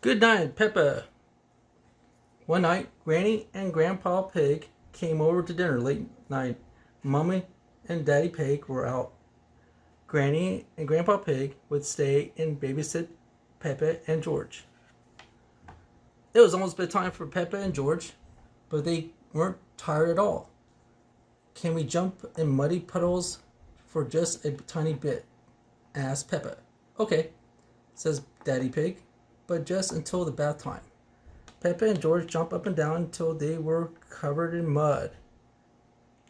Good night, Peppa. One night, Granny and Grandpa Pig came over to dinner late night. Mommy and Daddy Pig were out. Granny and Grandpa Pig would stay and babysit Peppa and George. It was almost bedtime for Peppa and George, but they weren't tired at all. Can we jump in muddy puddles for just a tiny bit? Asked Peppa. Okay, says Daddy Pig, but just until the bath time. Peppa and George jumped up and down until they were covered in mud.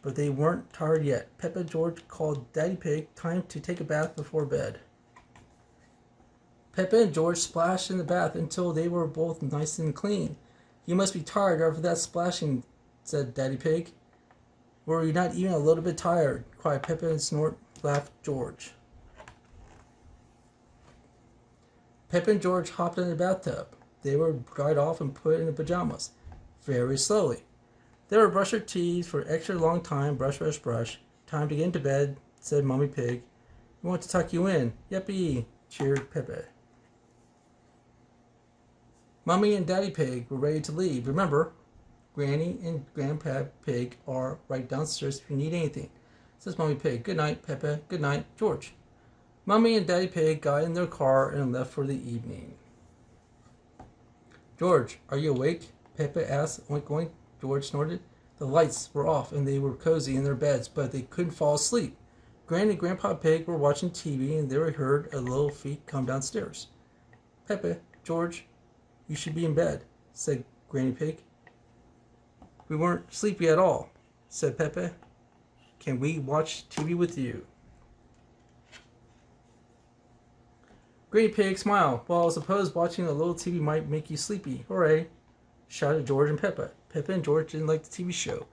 But they weren't tired yet. Peppa and George called Daddy Pig time to take a bath before bed. Peppa and George splashed in the bath until they were both nice and clean. You must be tired after that splashing, said Daddy Pig. Were you not even a little bit tired? Cried Peppa and laughed George. Peppa and George hopped in the bathtub. They were dried off and put in the pajamas. Very slowly. They were brush their teeth for an extra long time. Brush, brush, brush. Time to get into bed, said Mommy Pig. We want to tuck you in. Yippee, cheered Peppa. Mommy and Daddy Pig were ready to leave. Remember, Granny and Grandpa Pig are right downstairs if you need anything, says Mommy Pig. Good night, Peppa. Good night, George. Mommy and Daddy Pig got in their car and left for the evening. George, are you awake? Peppa asked. Oink, oink. George snorted. The lights were off and they were cozy in their beds, but they couldn't fall asleep. Granny and Grandpa Pig were watching TV and they heard a little feet come downstairs. Peppa, George, you should be in bed, said Granny Pig. We weren't sleepy at all, said Peppa. Can we watch TV with you? Granny Pig smiled. Well, I suppose watching a little TV might make you sleepy. Hooray, shouted George and Peppa. Peppa and George didn't like the TV show.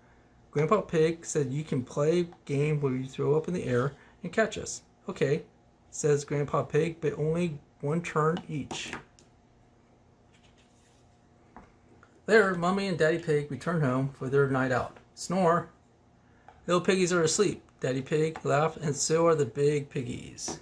Grandpa Pig said you can play a game where you throw up in the air and catch us. Okay, says Grandpa Pig, but only one turn each. Later, Mommy and Daddy Pig returned home for their night out. Snore. Little piggies are asleep. Daddy Pig laughed, and so are the big piggies.